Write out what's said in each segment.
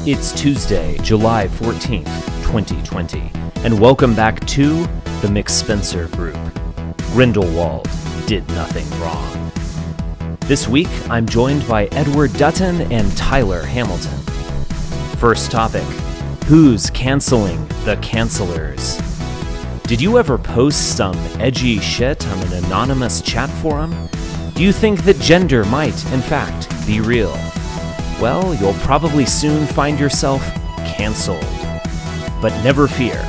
It's Tuesday, July 14th, 2020, and welcome back to the McSPENCER Group. Grindelwald did nothing wrong. This week, I'm joined by Edward Dutton and Tyler Hamilton. First topic, who's canceling the cancelers? Did you ever post some edgy shit on an anonymous chat forum? Do you think that gender might, in fact, be real? Well, you'll probably soon find yourself canceled. But never fear.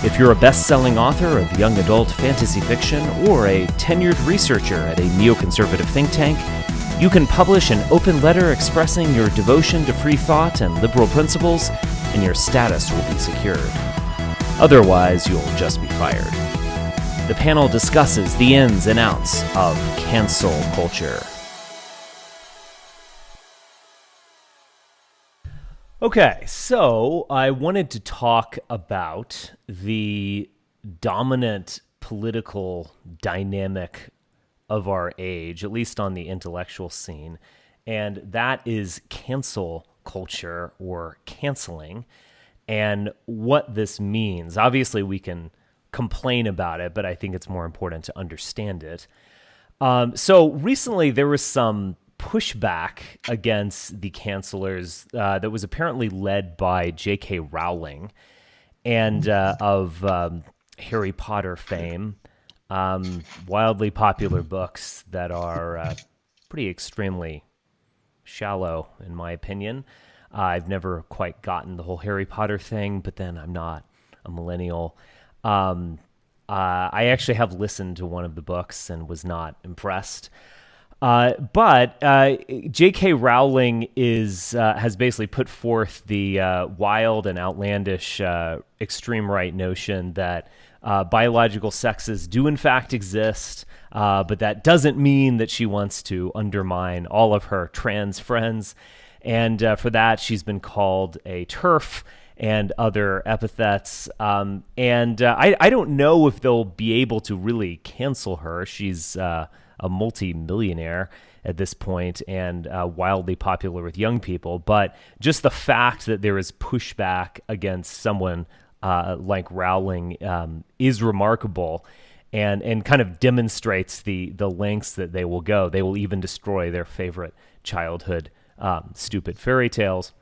If you're a best-selling author of young adult fantasy fiction or a tenured researcher at a neoconservative think tank, you can publish an open letter expressing your devotion to free thought and liberal principles, and your status will be secured. Otherwise, you'll just be fired. The panel discusses the ins and outs of cancel culture. Okay, so I wanted to talk about the dominant political dynamic of our age, at least on the intellectual scene, and that is cancel culture or canceling, and what this means. Obviously, we can complain about it, but I think it's more important to understand it. So recently, there was some pushback against the cancelers that was apparently led by J.K. Rowling and of Harry Potter fame, wildly popular books that are pretty extremely shallow, in my opinion. I've never quite gotten the whole Harry Potter thing, but then I'm not a millennial. I actually have listened to one of the books and was not impressed. But J.K. Rowling has basically put forth the wild and outlandish extreme right notion that biological sexes do in fact exist, but that doesn't mean that she wants to undermine all of her trans friends. And for that, she's been called a TERF and other epithets. I don't know if they'll be able to really cancel her. She's a multi-millionaire at this point and wildly popular with young people. But just the fact that there is pushback against someone like Rowling is remarkable and kind of demonstrates the lengths that they will go. They will even destroy their favorite childhood stupid fairy tales.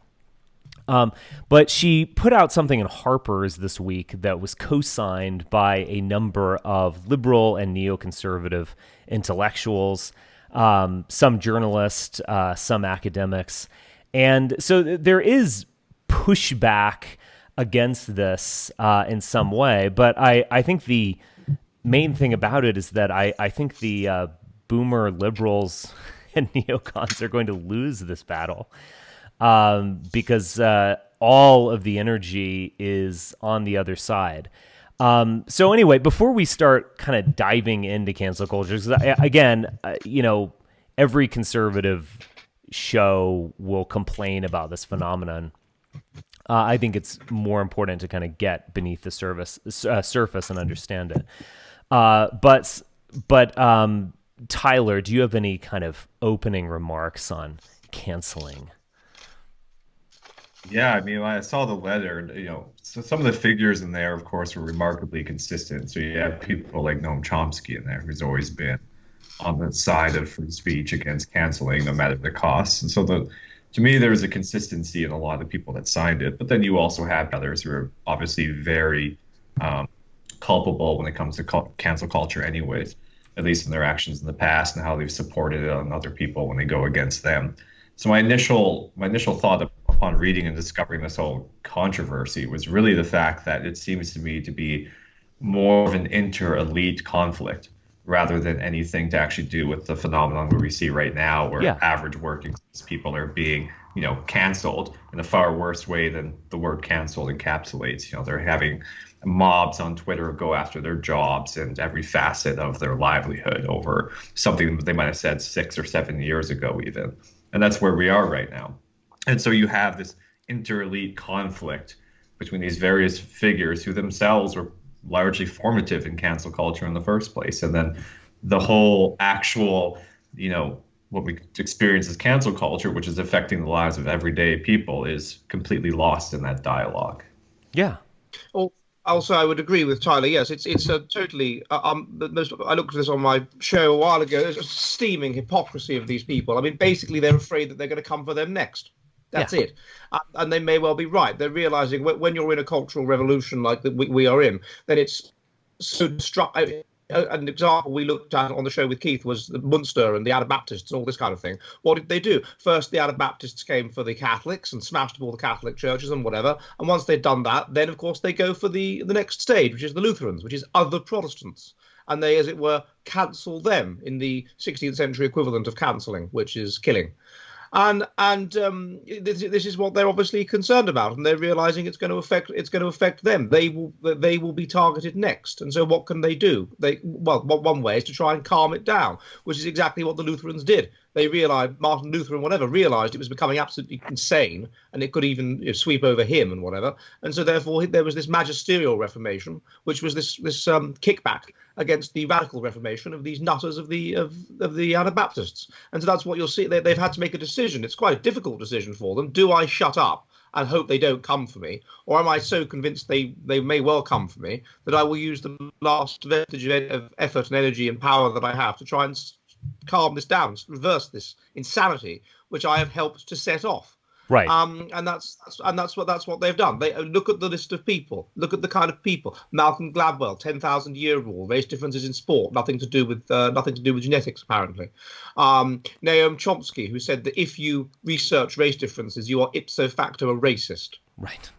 But she put out something in Harper's this week that was co-signed by a number of liberal and neoconservative intellectuals, some journalists, some academics. And so there is pushback against this in some way. But I think the main thing about it is that I think the boomer liberals and neocons are going to lose this battle. Because all of the energy is on the other side. So anyway, before we start kind of diving into cancel culture, because every conservative show will complain about this phenomenon. I think it's more important to kind of get beneath the surface and understand it. But Tyler, do you have any kind of opening remarks on canceling? Yeah, I mean, when I saw the letter, so some of the figures in there, of course, were remarkably consistent. So you have people like Noam Chomsky in there, who's always been on the side of free speech against canceling, no matter the cost. And so to me, there was a consistency in a lot of the people that signed it. But then you also have others who are obviously very culpable when it comes to cancel culture anyways, at least in their actions in the past and how they've supported it on other people when they go against them. So my initial thought upon reading and discovering this whole controversy was really the fact that it seems to me to be more of an inter-elite conflict rather than anything to actually do with the phenomenon where we see right now where average working class people are being, canceled in a far worse way than the word canceled encapsulates. They're having mobs on Twitter go after their jobs and every facet of their livelihood over something that they might have said 6 or 7 years ago even. And that's where we are right now. And so you have this inter-elite conflict between these various figures who themselves were largely formative in cancel culture in the first place. And then the whole actual, what we experience as cancel culture, which is affecting the lives of everyday people, is completely lost in that dialogue. Yeah. Al- Also, I would agree with Tyler. Yes, it's a totally. I looked at this on my show a while ago. There's a steaming hypocrisy of these people. I mean, basically, they're afraid that they're going to come for them next. That's Yeah. it. And they may well be right. They're realizing when you're in a cultural revolution like that we are in, then it's so destructive. An example we looked at on the show with Keith was the Munster and the Anabaptists and all this kind of thing. What did they do? First, the Anabaptists came for the Catholics and smashed up all the Catholic churches and whatever. And once they'd done that, then, of course, they go for the next stage, which is the Lutherans, which is other Protestants. And they, as it were, cancel them in the 16th century equivalent of cancelling, which is killing. This is what they're obviously concerned about, and they're realizing it's going to affect them. They will be targeted next, and so what can they do? One way is to try and calm it down, which is exactly what the Lutherans did. They realized, Martin Luther and whatever realized it was becoming absolutely insane, and it could even sweep over him and whatever. And so therefore there was this magisterial reformation, which was this kickback against the radical reformation of these nutters of the Anabaptists. And so that's what you'll see. They've had to make a decision. It's quite a difficult decision for them. Do I shut up and hope they don't come for me, or am I so convinced they may well come for me that I will use the last vestige of effort and energy and power that I have to try and calm this down, reverse this insanity which I have helped to set off. Right. And that's what they've done. They look at the list of people. Look at the kind of people. Malcolm Gladwell, 10,000-year rule, race differences in sport, nothing to do with genetics, apparently. Noam Chomsky, who said that if you research race differences, you are ipso facto a racist. Right.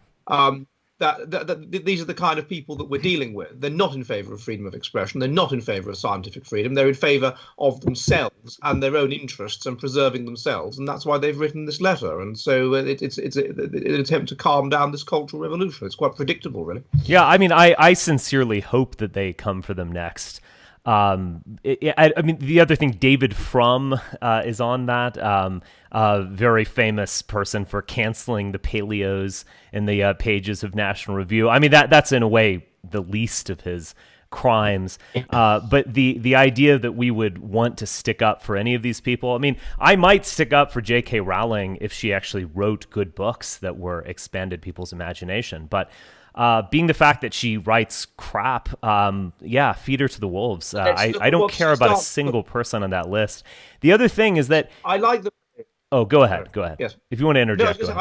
These are the kind of people that we're dealing with. They're not in favor of freedom of expression. They're not in favor of scientific freedom. They're in favor of themselves and their own interests and preserving themselves. And that's why they've written this letter. And so it's an attempt to calm down this cultural revolution. It's quite predictable, really. Yeah, I mean, I sincerely hope that they come for them next. I mean, the other thing, David Frum is on that. A very famous person for canceling the paleos in the pages of National Review. I mean, that's in a way the least of his crimes. But the idea that we would want to stick up for any of these people, I mean, I might stick up for J.K. Rowling if she actually wrote good books that were expanded people's imagination. But being the fact that she writes crap, feed her to the wolves. I don't care about a single person on that list. The other thing is that I like the. Oh, go ahead. Yes. If you want to interject. No,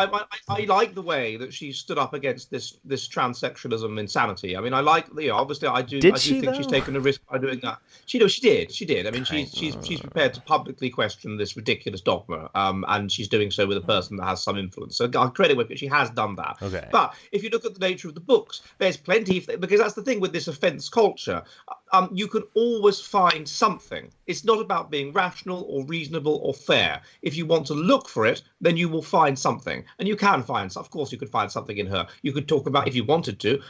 I like the way that she stood up against this transsexualism insanity. I mean, I like, obviously I do think she's taken a risk by doing that. She did. I mean, she's prepared to publicly question this ridiculous dogma, and she's doing so with a person that has some influence. So I'll credit her, but she has done that. Okay. But if you look at the nature of the books, there's plenty, because that's the thing with this offence culture. You can always find something. It's not about being rational or reasonable or fair. If you want to look for it, then you will find something. And you can find, of course, you could find something in her. You could talk about, if you wanted to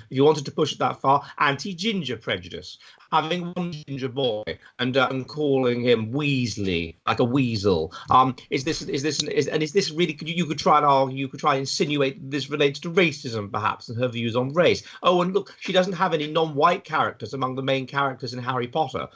push it that far, anti-ginger prejudice. Having one ginger boy and calling him Weasley, like a weasel. Is this really? You could try and argue. You could try and insinuate this relates to racism, perhaps, and her views on race. Oh, and look, she doesn't have any non-white characters among the main characters in Harry Potter,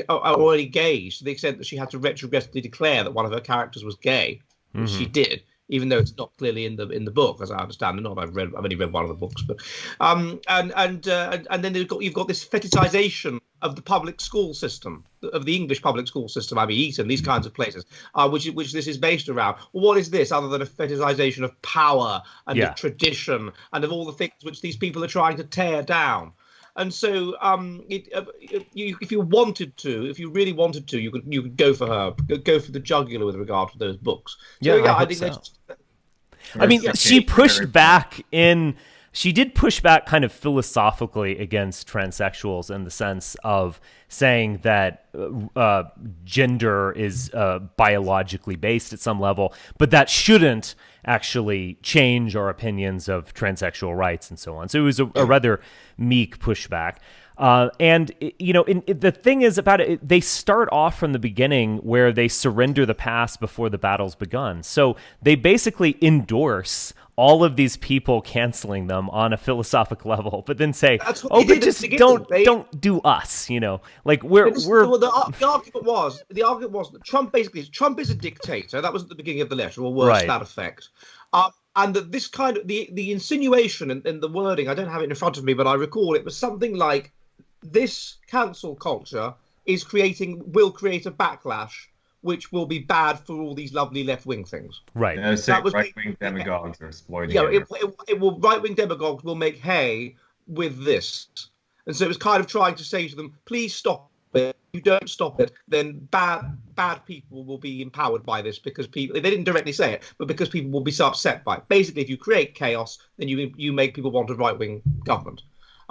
or any gays, to the extent that she had to retrospectively declare that one of her characters was gay, which she did. Even though it's not clearly in the book, as I understand it. Not I've only read one of the books, but and then you've got this fetishization of the public school system, of the English public school system, Eton, these kinds of places, which this is based around. Well, what is this other than a fetishization of power and of tradition and of all the things which these people are trying to tear down? And so, if you really wanted to, you could go for her, go for the jugular with regard to those books. So, I think so. I mean, she pushed back she did push back kind of philosophically against transsexuals in the sense of saying that gender is biologically based at some level, but that shouldn't actually change our opinions of transsexual rights and so on. So it was a rather meek pushback. The thing is about it, they start off from the beginning where they surrender the past before the battle's begun. So they basically endorse all of these people canceling them on a philosophic level, but then say, "Oh, but just don't do us," Like the argument was that Trump is a dictator. That was at the beginning of the letter, or worse, that effect. And that this kind of the insinuation and the wording, I don't have it in front of me, but I recall it was something like, this cancel culture will create a backlash which will be bad for all these lovely left-wing things. Right. That was right-wing demagogues are exploiting right-wing demagogues will make hay with this. And so it was kind of trying to say to them, please stop it. If you don't stop it, then bad people will be empowered by this, because people, they didn't directly say it, but because people will be so upset by it. Basically, if you create chaos, then you make people want a right-wing government.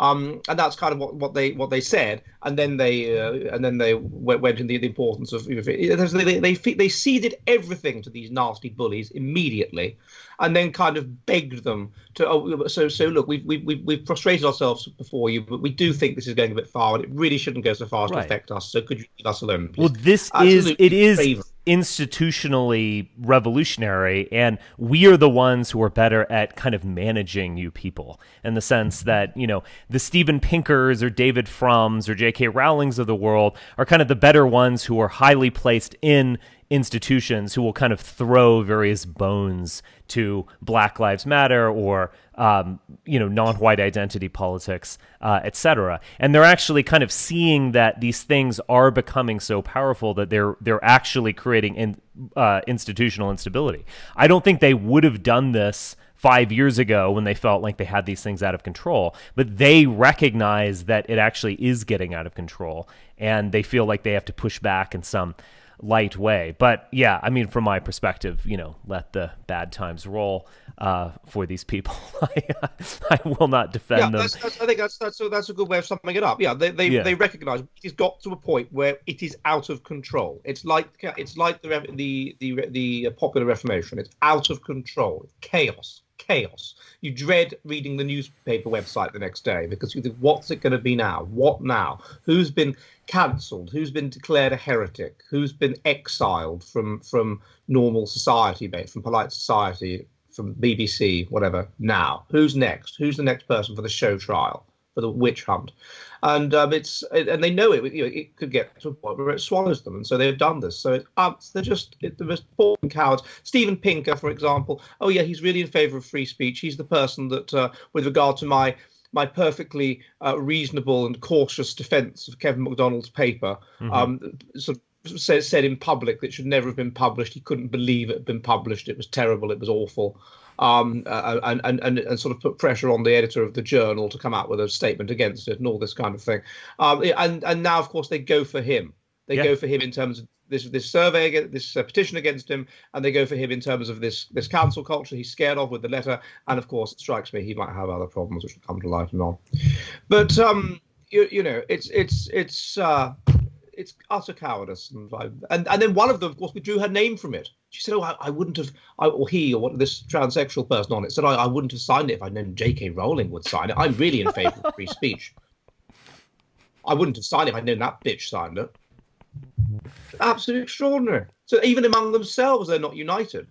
And that's kind of what they said, and then they went into the importance of they ceded everything to these nasty bullies immediately, and then kind of begged them to so look, we've prostrated ourselves before you, but we do think this is going a bit far, and it really shouldn't go so far as to affect us. So could you leave us alone, please? Well, it is institutionally revolutionary, and we are the ones who are better at kind of managing you people, in the sense that, the Steven Pinkers or David Frums or J.K. Rowlings of the world are kind of the better ones who are highly placed in institutions, who will kind of throw various bones to Black Lives Matter or non-white identity politics, etc. And they're actually kind of seeing that these things are becoming so powerful that they're actually creating institutional instability. I don't think they would have done this 5 years ago when they felt like they had these things out of control, but they recognize that it actually is getting out of control, and they feel like they have to push back in some light way. But yeah, I mean, from my perspective, let the bad times roll for these people. I will not defend them. I think that's a good way of summing it up. Yeah, they recognize it's got to a point where it is out of control. It's like the popular Reformation. It's out of control. It's chaos. You dread reading the newspaper website the next day, because you think, what's it going to be now? What now? Who's been cancelled? Who's been declared a heretic? Who's been exiled from normal society, from polite society, from BBC, whatever? Now, who's next? Who's the next person for the show trial, for the witch hunt? And and they know it could get to a point where it swallows them, and so they've done this. So they're just the most important cowards. Steven Pinker, for example, he's really in favour of free speech. He's the person that, with regard to my perfectly reasonable and cautious defence of Kevin MacDonald's paper, sort of said in public that it should never have been published. He couldn't believe it had been published. It was terrible. It was awful. And sort of put pressure on the editor of the Journal to come out with a statement against it and all this kind of thing. And now, of course, they go for him. They go for him in terms of this survey, this petition against him, and they go for him in terms of this cancel culture he's scared of with the letter. And of course, it strikes me he might have other problems which will come to light and on. But it's utter cowardice, and then one of them, of course, withdrew her name from it. She said, I wouldn't have, or he, or this transsexual person on it said, I wouldn't have signed it if I'd known J.K. Rowling would sign it. I'm really in favour of free speech. I wouldn't have signed it if I'd known that bitch signed it. Absolutely extraordinary. So even among themselves, they're not united.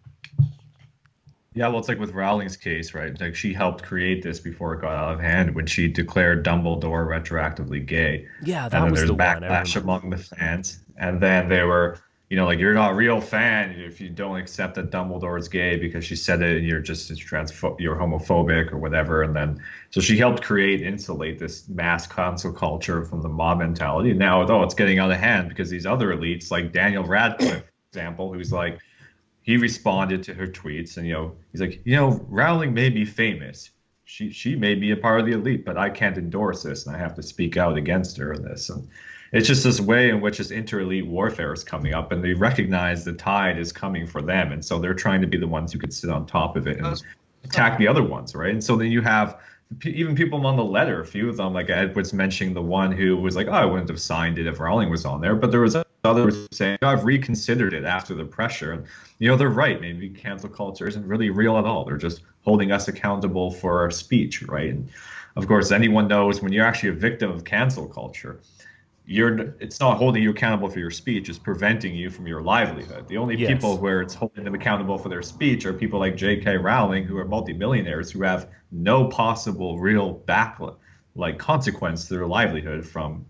Yeah, well, it's like with Rowling's case, right? Like, she helped create this before it got out of hand when she declared Dumbledore retroactively gay. Yeah, that was the one. And then there's backlash among the fans. And then they were, like, you're not a real fan if you don't accept that Dumbledore is gay because she said it and you're just you're homophobic or whatever. And then, so she helped insulate this mass cancel culture from the mob mentality. And now, it's getting out of hand because these other elites, like Daniel Radcliffe, for example, who's like, he responded to her tweets and, he's like, Rowling may be famous. She may be a part of the elite, but I can't endorse this and I have to speak out against her in this. And it's just this way in which this inter-elite warfare is coming up, and they recognize the tide is coming for them. And so they're trying to be the ones who could sit on top of it and attack the other ones, right? And so then you have even people on the letter, a few of them, like Edward's mentioning the one who was like, I wouldn't have signed it if Rowling was on there. But there was others saying, I've reconsidered it after the pressure. And, they're right. Maybe cancel culture isn't really real at all. They're just holding us accountable for our speech, right? And of course, anyone knows when you're actually a victim of cancel culture, it's not holding you accountable for your speech, it's preventing you from your livelihood. The only Yes. people where it's holding them accountable for their speech are people like J.K. Rowling, who are multimillionaires who have no possible real consequence to their livelihood from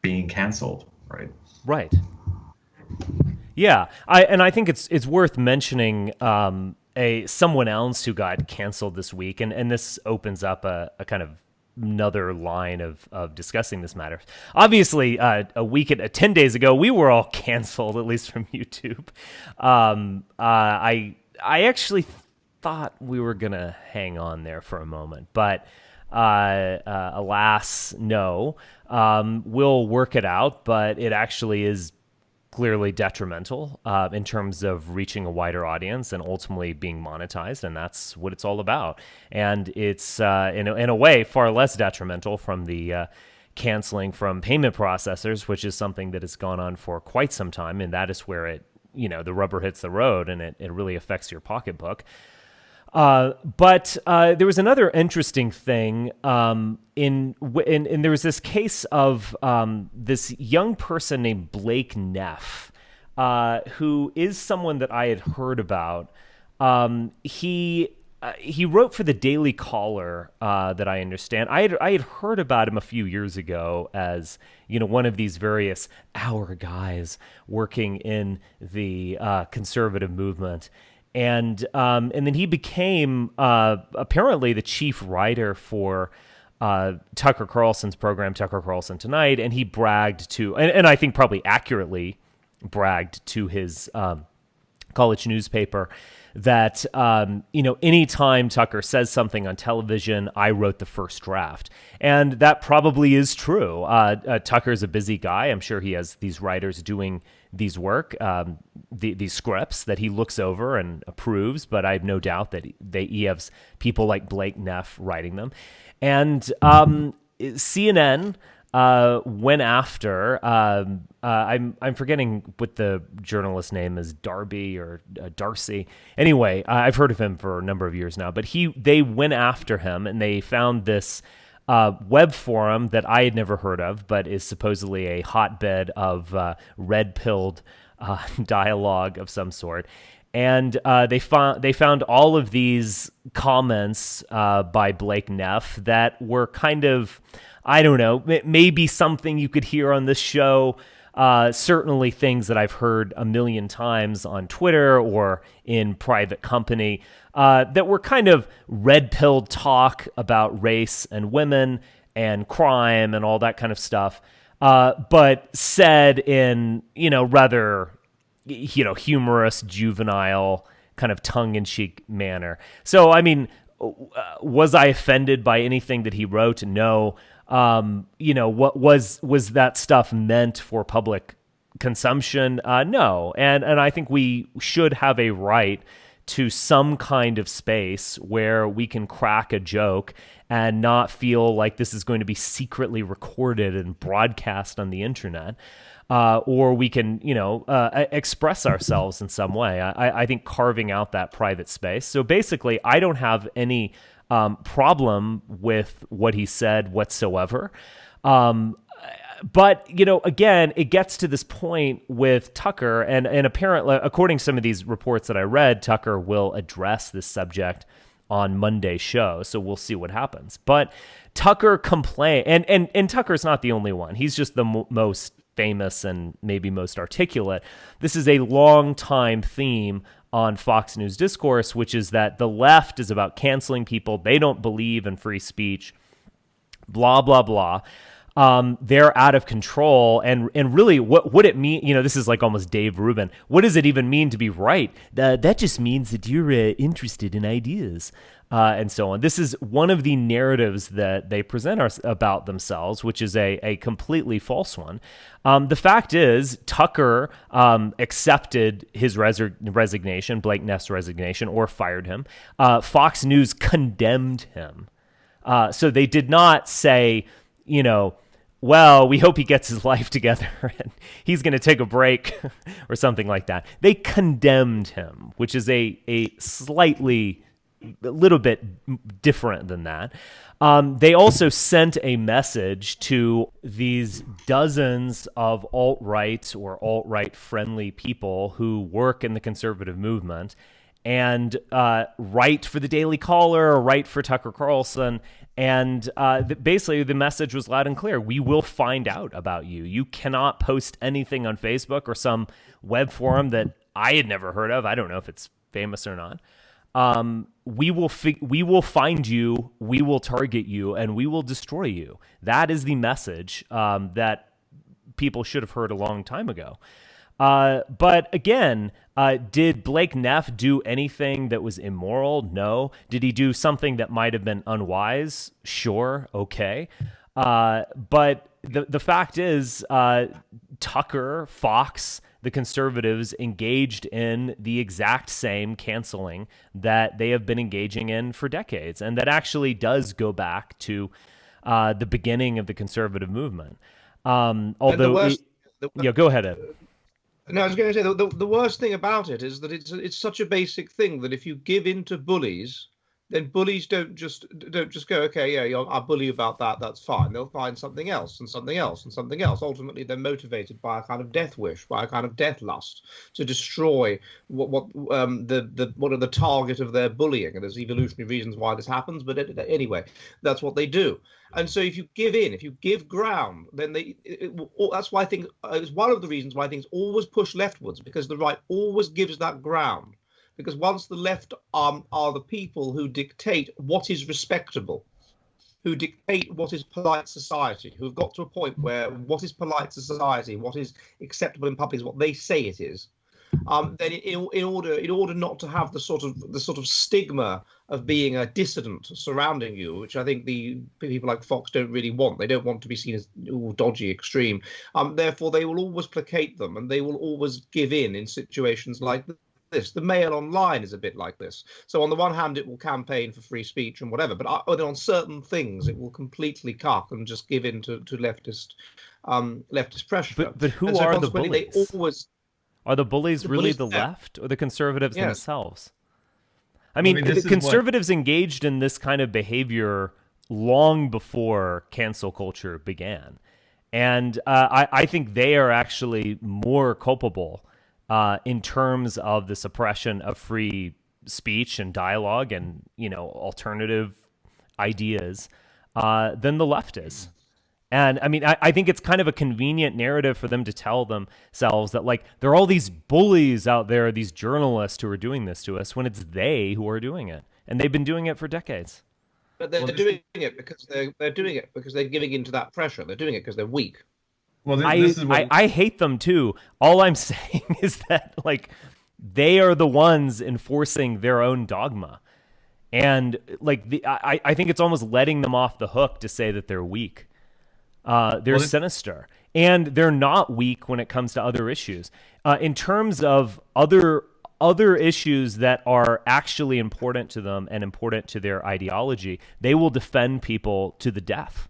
being canceled, right? Right. Yeah, I think it's worth mentioning someone else who got canceled this week, and this opens up a kind of another line of discussing this matter. Obviously, a week 10 days ago, we were all canceled, at least from YouTube. I actually thought we were gonna hang on there for a moment, but alas, no. We'll work it out, but it actually is clearly detrimental in terms of reaching a wider audience and ultimately being monetized, and that's what it's all about. And it's in a way far less detrimental from the canceling from payment processors, which is something that has gone on for quite some time, and that is where the rubber hits the road and it really affects your pocketbook. But there was another interesting thing in there was this case of this young person named Blake Neff, who is someone that I had heard about. He wrote for the Daily Caller, that I understand. I had heard about him a few years ago as one of these various hour guys working in the conservative movement. And then he became apparently the chief writer for Tucker Carlson's program, Tucker Carlson Tonight, and he bragged to, and I think probably accurately bragged to his college newspaper that anytime Tucker says something on television, I wrote the first draft, and that probably is true. Tucker's a busy guy. I'm sure he has these writers doing these these scripts that he looks over and approves, but I have no doubt that he has people like Blake Neff writing them. And CNN went after, I'm forgetting what the journalist's name is, Darby or Darcy. Anyway, I've heard of him for a number of years now, but they went after him, and they found this web forum that I had never heard of, but is supposedly a hotbed of red-pilled dialogue of some sort. And they found all of these comments by Blake Neff that were kind of, I don't know, maybe something you could hear on this show. Certainly things that I've heard a million times on Twitter or in private company that were kind of red-pilled talk about race and women and crime and all that kind of stuff, but said in, rather, humorous, juvenile, kind of tongue-in-cheek manner. So, I mean, was I offended by anything that he wrote? No. What was that stuff meant for public consumption? No. And I think we should have a right to some kind of space where we can crack a joke and not feel like this is going to be secretly recorded and broadcast on the internet. Or we can, express ourselves in some way. I think carving out that private space. So basically, I don't have any problem with what he said whatsoever. But, again, it gets to this point with Tucker, and apparently, according to some of these reports that I read, Tucker will address this subject on Monday's show, so we'll see what happens. But Tucker complained, and Tucker's not the only one. He's just the most famous and maybe most articulate. This is a long-time theme on Fox News discourse, which is that the left is about canceling people. They don't believe in free speech, blah, blah, blah. They're out of control. And really, what would it mean? This is like almost Dave Rubin. What does it even mean to be right? That just means that you're interested in ideas. And so on. This is one of the narratives that they present about themselves, which is a completely false one. The fact is, Tucker accepted his resignation, Blake Neff's resignation, or fired him. Fox News condemned him. So they did not say, well, we hope he gets his life together and he's going to take a break or something like that. They condemned him, which is a slightly a little bit different than that. They also sent a message to these dozens of alt-right or alt-right friendly people who work in the conservative movement and write for the Daily Caller or write for Tucker Carlson. And basically, the message was loud and clear. We will find out about you. You cannot post anything on Facebook or some web forum that I had never heard of. I don't know if it's famous or not. We will find you, we will target you, and we will destroy you. That is the message that people should have heard a long time ago. But again, did Blake Neff do anything that was immoral? No. Did he do something that might have been unwise? Sure. Okay. But the fact is, Tucker, Fox, the conservatives engaged in the exact same canceling that they have been engaging in for decades. And that actually does go back to the beginning of the conservative movement. Although, yeah, go ahead, Ed. No, I was going to say the worst thing about it is that it's such a basic thing that if you give in to bullies, then bullies don't just go, okay, yeah, I'll bully you about that. That's fine. They'll find something else and something else and something else. Ultimately, they're motivated by a kind of death wish, by a kind of death lust to destroy what are the target of their bullying. And there's evolutionary reasons why this happens, but anyway, that's what they do. And so if you give in, if you give ground, then that's why I think it's one of the reasons why things always push leftwards, because the right always gives that ground. Because once the left are the people who dictate what is respectable, who dictate what is polite society, who've got to a point where what is polite society, what is acceptable in public is what they say it is, then in order not to have the sort of stigma of being a dissident surrounding you, which I think the people like Fox don't really want. They don't want to be seen as dodgy, extreme. Therefore, they will always placate them, and they will always give in situations like this. The Mail Online is a bit like this. So on the one hand, it will campaign for free speech and whatever, but on certain things, it will completely cuck and just give in to leftist pressure. But who are the bullies? Are the bullies really the left or the conservatives themselves? I mean the conservatives engaged in this kind of behavior long before cancel culture began. And I think they are actually more culpable in terms of the suppression of free speech and dialogue and, alternative ideas than the left is. And I mean, I think it's kind of a convenient narrative for them to tell themselves that, like, there are all these bullies out there, these journalists who are doing this to us, when it's they who are doing it. And they've been doing it for decades. But they're doing it because they're giving into that pressure. They're doing it because they're weak. Well, this is what... I hate them too. All I'm saying is that, like, they are the ones enforcing their own dogma. And, like, I think it's almost letting them off the hook to say that they're weak. They're sinister, and they're not weak when it comes to other issues. In terms of other issues that are actually important to them and important to their ideology, they will defend people to the death.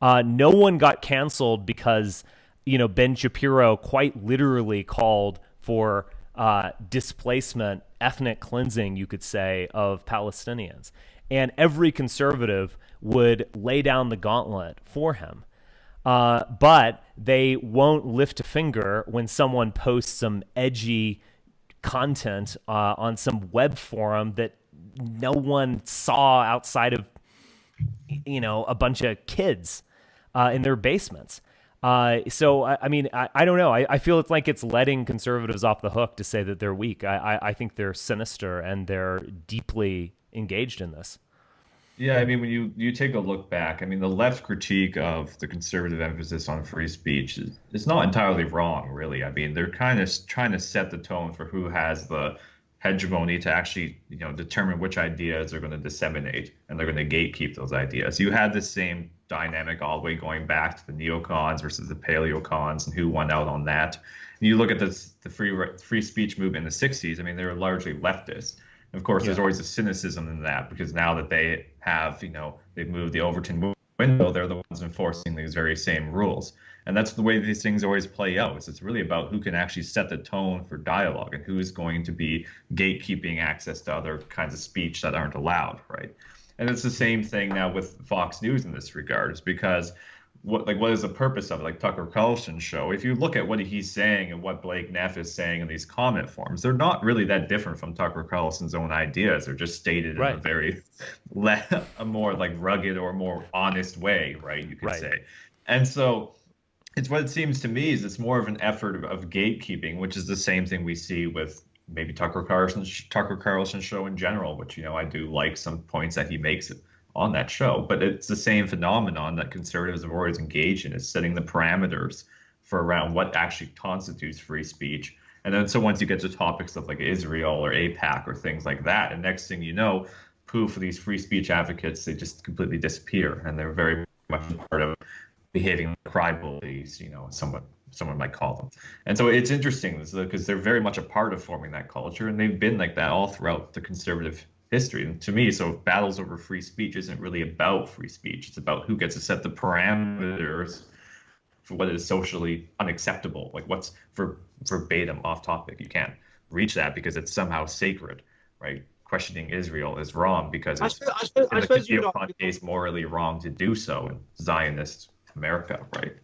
No one got canceled because, Ben Shapiro quite literally called for displacement, ethnic cleansing, you could say, of Palestinians. And every conservative would lay down the gauntlet for him. But they won't lift a finger when someone posts some edgy content on some web forum that no one saw outside of, a bunch of kids in their basements. So, I mean, I don't know. I feel it's like it's letting conservatives off the hook to say that they're weak. I think they're sinister and they're deeply engaged in this. Yeah, I mean, when you take a look back, I mean, the left critique of the conservative emphasis on free speech is not entirely wrong, really. I mean, they're kind of trying to set the tone for who has the hegemony to actually, determine which ideas are going to disseminate, and they're going to gatekeep those ideas. You had the same dynamic all the way going back to the neocons versus the paleocons and who won out on that. And you look at the free speech movement in the 60s, I mean, they were largely leftist. Of course, there's always a cynicism in that, because now that they have, they've moved the Overton window, they're the ones enforcing these very same rules. And that's the way these things always play out. It's really about who can actually set the tone for dialogue and who is going to be gatekeeping access to other kinds of speech that aren't allowed, right? And it's the same thing now with Fox News in this regard, is because what is the purpose of it? Like Tucker Carlson's show, if you look at what he's saying and what Blake Neff is saying in these comment forms, they're not really that different from Tucker Carlson's own ideas. They're just stated in a very a more like rugged or more honest way, right? You could say. And so it's what it seems to me is it's more of an effort of gatekeeping, which is the same thing we see with maybe Tucker Carlson's show in general, which, you know, I do like some points that he makes on that show, but it's the same phenomenon that conservatives have always engaged in, is setting the parameters for around what actually constitutes free speech. And then so once you get to topics of like Israel or AIPAC or things like that, and next thing you know, poof, these free speech advocates, they just completely disappear, and they're very much part of behaving like crybabies, you know, someone might call them. And so it's interesting because they're very much a part of forming that culture, and they've been like that all throughout the conservative history. And to me, so battles over free speech isn't really about free speech. It's about who gets to set the parameters for what is socially unacceptable, like what's verbatim off topic. You can't reach that because it's somehow sacred, right? Questioning Israel is wrong because it's in the case morally wrong to do so in Zionist America, right?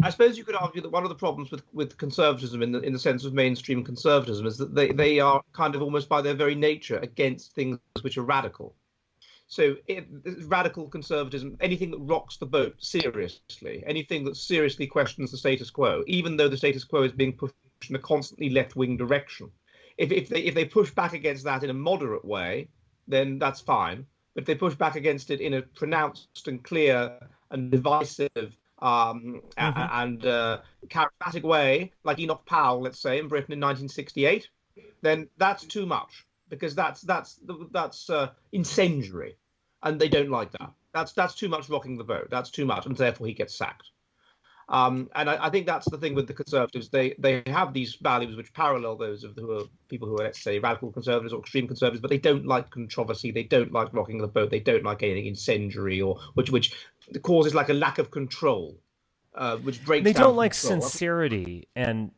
I suppose you could argue that one of the problems with conservatism in the sense of mainstream conservatism is that they are kind of almost by their very nature against things which are radical. So radical conservatism, anything that rocks the boat seriously, anything that seriously questions the status quo, even though the status quo is being pushed in a constantly left-wing direction. If they push back against that in a moderate way, then that's fine. But if they push back against it in a pronounced and clear and divisive and charismatic way, like Enoch Powell, let's say, in Britain in 1968, then that's too much, because that's incendiary, and they don't like that. That's too much rocking the boat. That's too much, and therefore he gets sacked. And I think that's the thing with the conservatives. They have these values which parallel those of people who are, let's say, radical conservatives or extreme conservatives, but they don't like controversy. They don't like rocking the boat. They don't like anything incendiary or which causes like a lack of control, which breaks. They down don't like control. sincerity and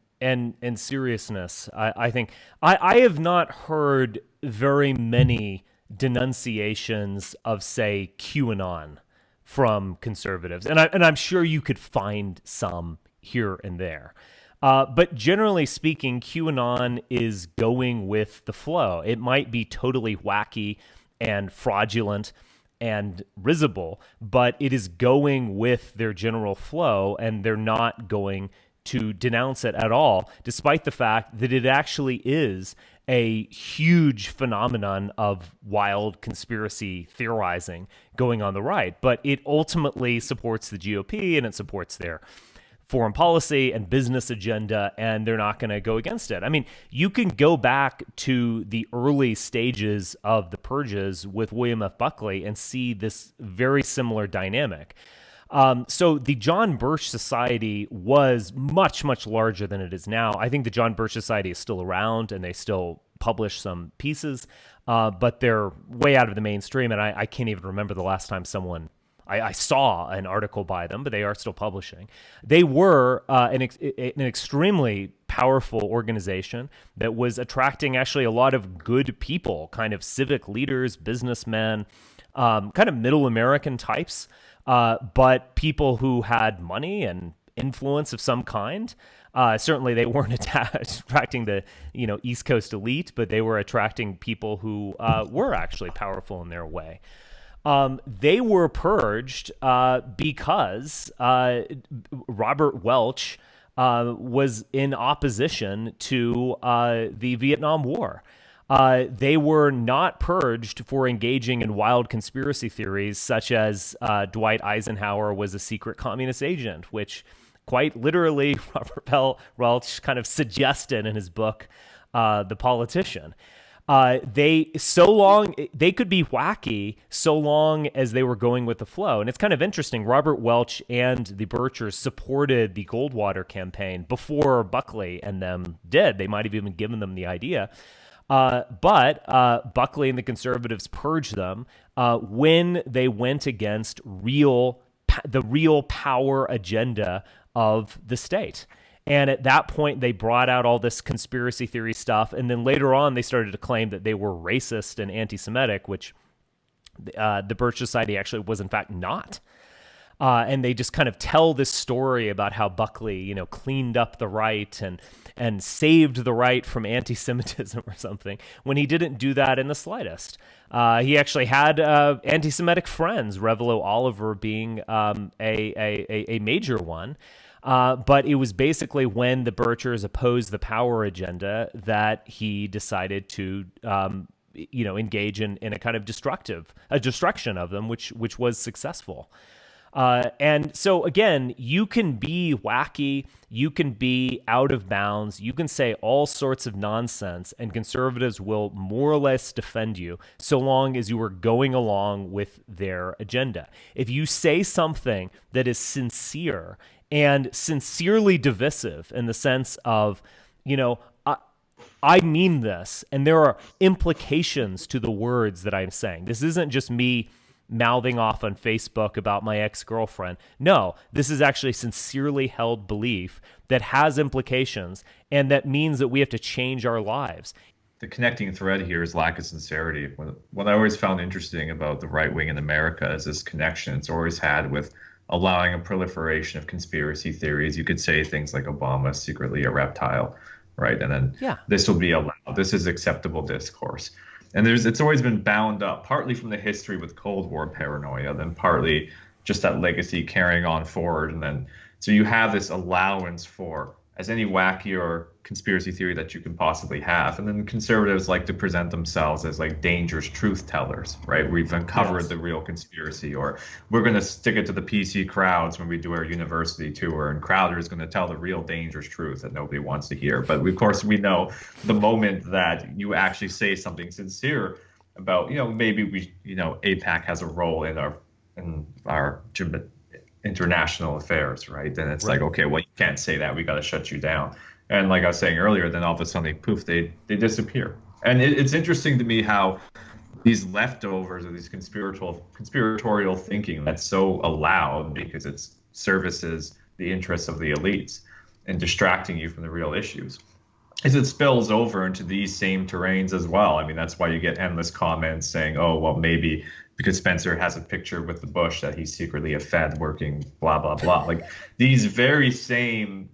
seriousness. I think I have not heard very many denunciations of, say, QAnon from conservatives, and I'm sure you could find some here and there. But generally speaking, QAnon is going with the flow. It might be totally wacky and fraudulent and risible, but it is going with their general flow, and they're not going to denounce it at all, despite the fact that it actually is a huge phenomenon of wild conspiracy theorizing going on the right. But it ultimately supports the GOP, and it supports their foreign policy and business agenda, and they're not going to go against it. I mean, you can go back to the early stages of the purges with William F. Buckley and see this very similar dynamic. So the John Birch Society was much, much larger than it is now. I think the John Birch Society is still around, and they still publish some pieces, but they're way out of the mainstream, and I can't even remember the last time I saw an article by them, but they are still publishing. They were an extremely powerful organization that was attracting actually a lot of good people, kind of civic leaders, businessmen, kind of middle American types, but people who had money and influence of some kind. Certainly they weren't attracting the East Coast elite, but they were attracting people who were actually powerful in their way. They were purged because Robert Welch was in opposition to the Vietnam War. They were not purged for engaging in wild conspiracy theories, such as Dwight Eisenhower was a secret communist agent, which quite literally Robert Welch kind of suggested in his book, The Politician. They could be wacky so long as they were going with the flow. And it's kind of interesting. Robert Welch and the Birchers supported the Goldwater campaign before Buckley and them did. They might have even given them the idea. But Buckley and the conservatives purged them when they went against real the real power agenda of the state. And at that point, they brought out all this conspiracy theory stuff. And then later on, they started to claim that they were racist and anti-Semitic, which the Birch Society actually was, in fact, not. And they just kind of tell this story about how Buckley, cleaned up the right and saved the right from anti-Semitism or something, when he didn't do that in the slightest. He actually had anti-Semitic friends, Revelo Oliver being a major one. But it was basically when the Birchers opposed the power agenda that he decided to, engage in a kind of destruction of them, which was successful. And so again, you can be wacky, you can be out of bounds, you can say all sorts of nonsense, and conservatives will more or less defend you so long as you are going along with their agenda. If you say something that is sincere and sincerely divisive in the sense of, I mean this, and there are implications to the words that I'm saying. This isn't just me mouthing off on Facebook about my ex-girlfriend. No, this is actually sincerely held belief that has implications, and that means that we have to change our lives. The connecting thread here is lack of sincerity. What I always found interesting about the right wing in America is this connection it's always had with allowing a proliferation of conspiracy theories. You could say things like Obama secretly a reptile, right? And then this will be allowed. This is acceptable discourse. And it's always been bound up, partly from the history with Cold War paranoia, then partly just that legacy carrying on forward. And then so you have this allowance for as any wacky or conspiracy theory that you can possibly have. And then conservatives like to present themselves as like dangerous truth tellers, right? We've uncovered the real conspiracy, or we're going to stick it to the PC crowds when we do our university tour, and Crowder is going to tell the real dangerous truth that nobody wants to hear. But of course, we know the moment that you actually say something sincere about, maybe AIPAC has a role in our international affairs, right? Then it's like, okay, well, you can't say that. We got to shut you down. And like I was saying earlier, then all of a sudden, poof, they disappear. And it's interesting to me how these leftovers of these conspiratorial thinking that's so allowed because it services the interests of the elites and distracting you from the real issues, is it spills over into these same terrains as well. I mean, that's why you get endless comments saying, oh, well, maybe because Spencer has a picture with the Bush that he's secretly a Fed working, blah, blah, blah. Like these very same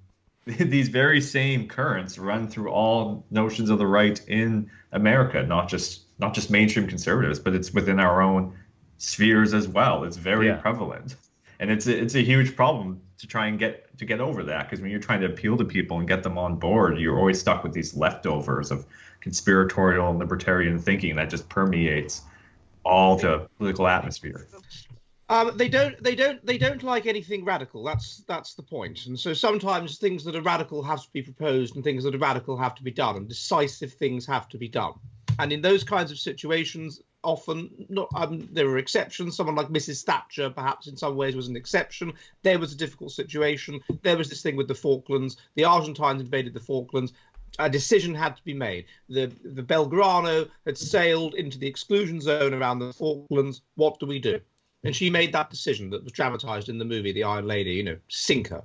currents run through all notions of the right in America, not just mainstream conservatives, but it's within our own spheres as well. It's very prevalent. And it's a huge problem to try and get over that, because when you're trying to appeal to people and get them on board, you're always stuck with these leftovers of conspiratorial and libertarian thinking that just permeates all the political atmosphere. They don't like anything radical. That's the point. And so sometimes things that are radical have to be proposed, and things that are radical have to be done, and decisive things have to be done. And in those kinds of situations, often there are exceptions. Someone like Mrs. Thatcher, perhaps in some ways, was an exception. There was a difficult situation. There was this thing with the Falklands. The Argentines invaded the Falklands. A decision had to be made. The Belgrano had sailed into the exclusion zone around the Falklands. What do we do? And she made that decision that was dramatized in the movie The Iron Lady, sink her.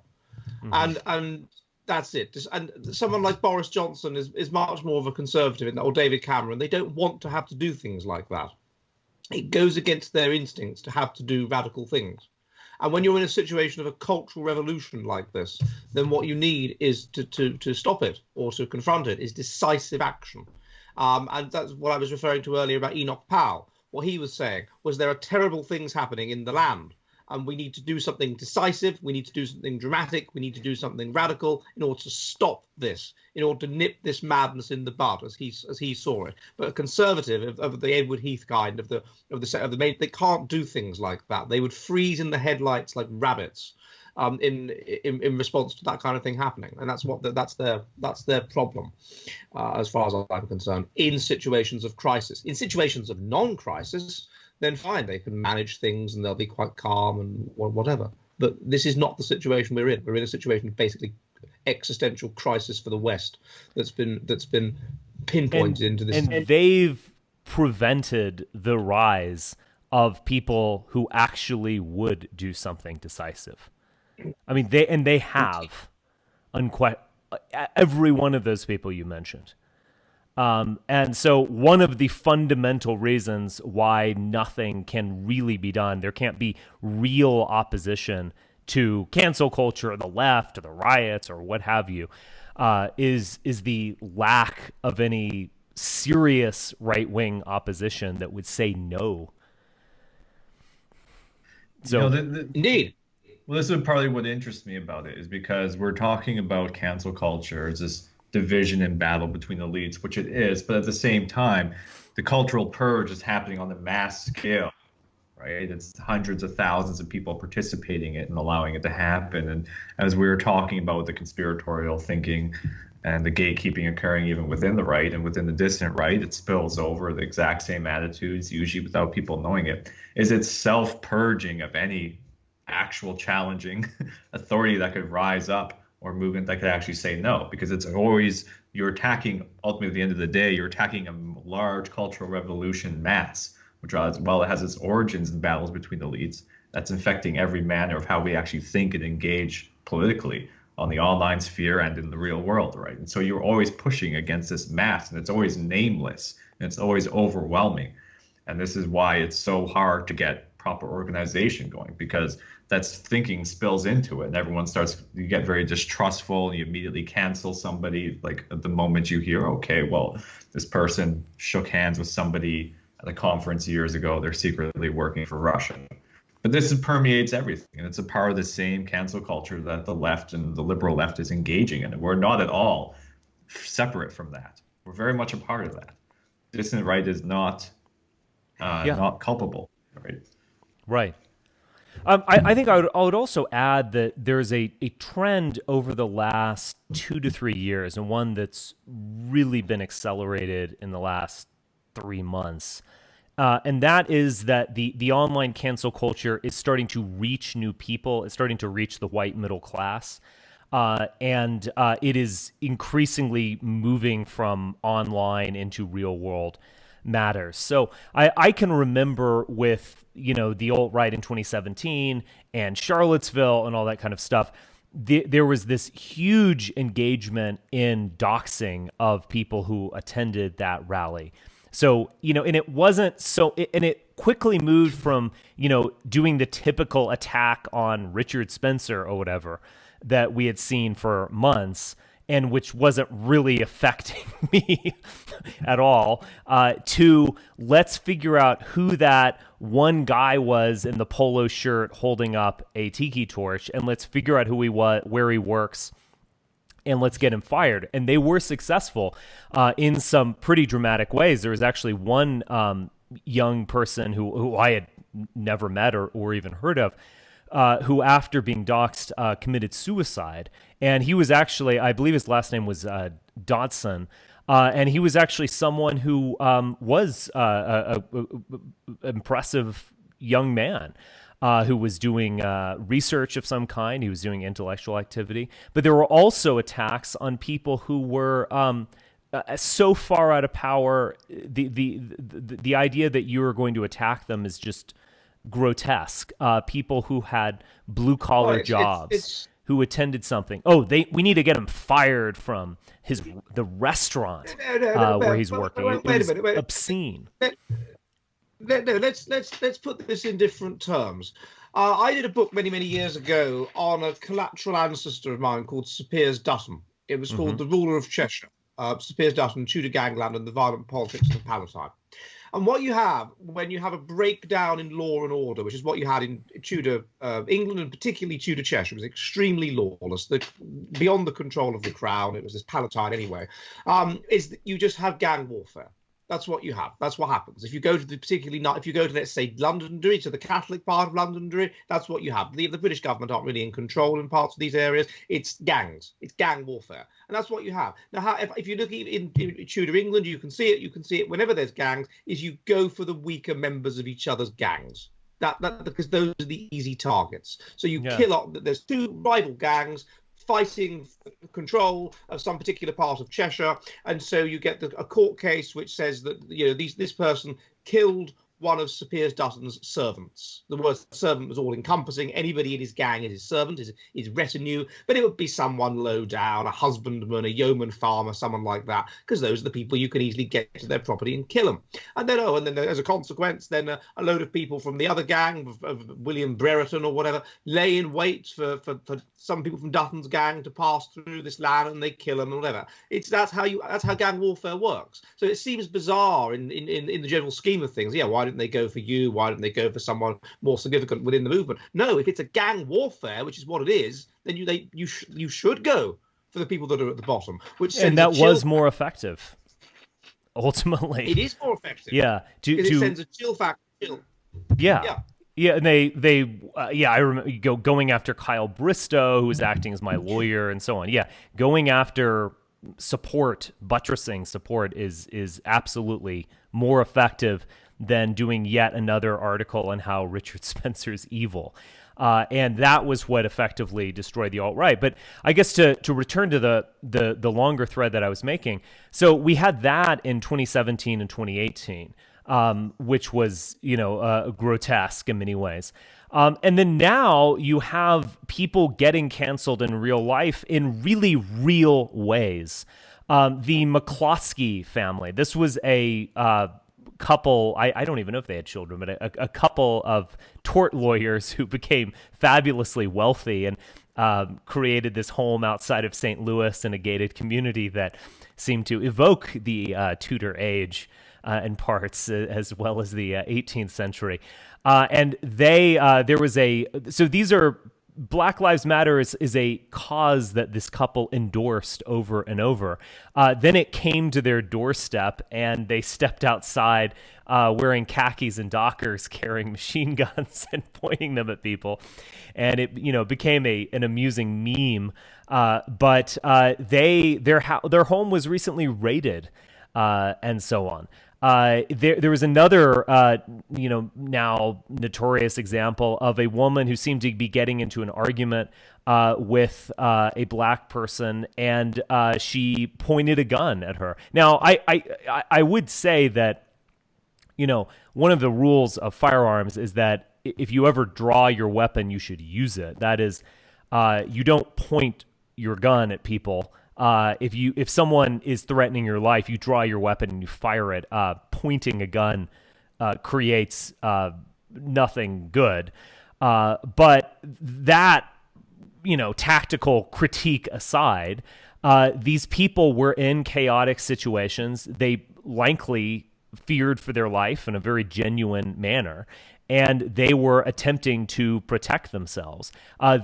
Mm-hmm. And that's it. And someone like Boris Johnson is much more of a conservative, or David Cameron. They don't want to have to do things like that. It goes against their instincts to have to do radical things. And when you're in a situation of a cultural revolution like this, then what you need is to stop it, or to confront it, is decisive action. And that's what I was referring to earlier about Enoch Powell. What he was saying was there are terrible things happening in the land, and we need to do something decisive, we need to do something dramatic, we need to do something radical in order to stop this, in order to nip this madness in the bud, as he saw it. But a conservative of the Edward Heath kind, of the they can't do things like that. They would freeze in the headlights like rabbits in response to that kind of thing happening, and that's their problem, as far as I'm concerned. In situations of crisis, in situations of non-crisis, then fine, they can manage things and they'll be quite calm and whatever. But this is not the situation we're in. We're in a situation of basically existential crisis for the West that's been pinpointed into this. And they've prevented the rise of people who actually would do something decisive. I mean, they have every one of those people you mentioned. And so one of the fundamental reasons why nothing can really be done, there can't be real opposition to cancel culture or the left or the riots or what have you, is the lack of any serious right-wing opposition that would say no. So, Indeed. Well, this is probably what interests me about it, is because we're talking about cancel culture as this division and battle between elites, which it is, but at the same time, the cultural purge is happening on a mass scale, right? It's hundreds of thousands of people participating in it and allowing it to happen. And as we were talking about with the conspiratorial thinking and the gatekeeping occurring even within the right and within the dissident right, it spills over the exact same attitudes, usually without people knowing it. Is it self-purging of any actual challenging authority that could rise up or movement that could actually say no? Because it's always, you're attacking, ultimately at the end of the day, you're attacking a large cultural revolution mass, which, while it has its origins in battles between elites, that's infecting every manner of how we actually think and engage politically on the online sphere and in the real world, right? And so you're always pushing against this mass, and it's always nameless, and it's always overwhelming. And this is why it's so hard to get proper organization going, because that's thinking spills into it, and everyone starts, you get very distrustful, and you immediately cancel somebody like at the moment you hear, okay, well, this person shook hands with somebody at a conference years ago, they're secretly working for Russia. But this permeates everything, and it's a part of the same cancel culture that the left and the liberal left is engaging in. And we're not at all separate from that. We're very much a part of that. Dissident right is not not culpable, right? Right. I think I would also add that there's a trend over the last 2 to 3 years, and one that's really been accelerated in the last 3 months. And that is that the online cancel culture is starting to reach new people. It's starting to reach the white middle class. And it is increasingly moving from online into real world matters. So I can remember with, the alt-right in 2017 and Charlottesville and all that kind of stuff, there was this huge engagement in doxing of people who attended that rally. So, and it wasn't so, and it quickly moved from, doing the typical attack on Richard Spencer or whatever that we had seen for months, and which wasn't really affecting me at all, to let's figure out who that one guy was in the polo shirt holding up a tiki torch, and let's figure out who he was, where he works, and let's get him fired. And they were successful in some pretty dramatic ways. There was actually one young person who I had never met or even heard of, who after being doxxed committed suicide. And he was actually, I believe his last name was Dodson, and he was actually someone who was an impressive young man. Who was doing research of some kind. He was doing intellectual activity. But there were also attacks on people who were so far out of power. The idea that you are going to attack them is just grotesque. People who had blue collar jobs, who attended something. We need to get him fired from the restaurant where he's working. It was obscene. Let's put this in different terms. I did a book many years ago on a collateral ancestor of mine called Sir Piers Dutton. It was called The Ruler of Cheshire. Sir Piers Dutton, Tudor Gangland, and the Violent Politics of the Palatine. And what you have when you have a breakdown in law and order, which is what you had in Tudor England and particularly Tudor Cheshire, was extremely lawless, beyond the control of the crown. It was this Palatine anyway. Is that you just have gang warfare. That's what you have. That's what happens. If you go to if you go to, let's say, Londonderry, to the Catholic part of Londonderry, that's what you have. The British government aren't really in control in parts of these areas. It's gangs. It's gang warfare. And that's what you have. Now, if you look in Tudor England, you can see it. You can see it whenever there's gangs, is you go for the weaker members of each other's gangs. That because those are the easy targets. So you kill off, there's two rival gangs fighting control of some particular part of Cheshire, and so you get a court case which says that this person killed one of Sir Piers Dutton's servants. The word servant was all encompassing. Anybody in his gang is his servant, his retinue, but it would be someone low down, a husbandman, a yeoman farmer, someone like that, because those are the people you can easily get to their property and kill them. And then as a consequence, then a load of people from the other gang of William Brereton or whatever lay in wait for some people from Dutton's gang to pass through this land, and they kill them and whatever. That's how gang warfare works. So it seems bizarre in the general scheme of things. Yeah, why didn't they go for you? Why didn't they go for someone more significant within the movement? No, if it's a gang warfare, which is what it is, then you should go for the people that are at the bottom. And that was more effective, ultimately. It is more effective. Yeah, it sends a chill factor. Yeah. Yeah, and I remember going after Kyle Bristow, who was acting as my lawyer, and so on. Yeah, going after support, buttressing support is absolutely more effective than doing yet another article on how Richard Spencer's evil. And that was what effectively destroyed the alt-right. But I guess to return to the longer thread that I was making, so we had that in 2017 and 2018. Which was, grotesque in many ways. And then now you have people getting canceled in real life in really real ways. The Mccloskey family, this was a couple, I don't even know if they had children, but a couple of tort lawyers who became fabulously wealthy and created this home outside of St. Louis in a gated community that seemed to evoke the Tudor age. In parts, as well as the 18th century. And so these are, Black Lives Matter is a cause that this couple endorsed over and over. Then it came to their doorstep and they stepped outside wearing khakis and dockers, carrying machine guns and pointing them at people. And it, became an amusing meme. But their home was recently raided and so on. There was another, now notorious example of a woman who seemed to be getting into an argument with a black person, and she pointed a gun at her. Now, I would say that, one of the rules of firearms is that if you ever draw your weapon, you should use it. That is, you don't point your gun at people. If someone is threatening your life, you draw your weapon and you fire it. Pointing a gun creates nothing good. But that, tactical critique aside, these people were in chaotic situations. They likely feared for their life in a very genuine manner, and they were attempting to protect themselves.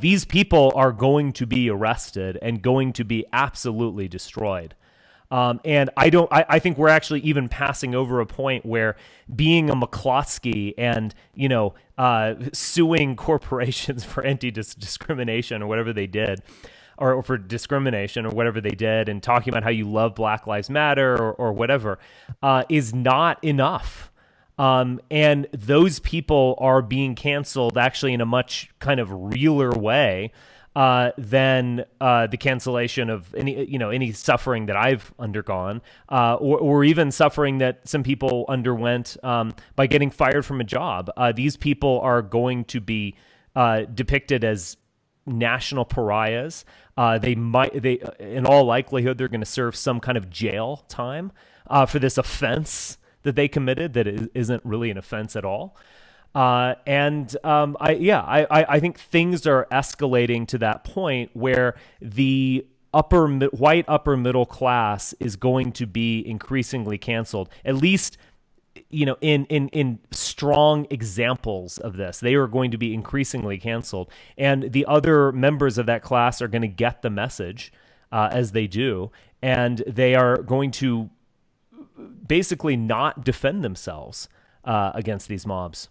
These people are going to be arrested and going to be absolutely destroyed. And I think we're actually even passing over a point where being a Mccloskey and, suing corporations for anti-discrimination or whatever they did, or for discrimination or whatever they did, and talking about how you love Black Lives Matter or whatever, is not enough. And those people are being canceled actually in a much kind of realer way than the cancellation of any suffering that I've undergone, or even suffering that some people underwent by getting fired from a job. These people are going to be depicted as national pariahs. They in all likelihood, they're going to serve some kind of jail time for this offense that they committed that isn't really an offense at all. I think things are escalating to that point where the white upper middle class is going to be increasingly canceled, at least, in strong examples of this. They are going to be increasingly canceled, and the other members of that class are going to get the message as they do, and they are going to basically not defend themselves against these mobs.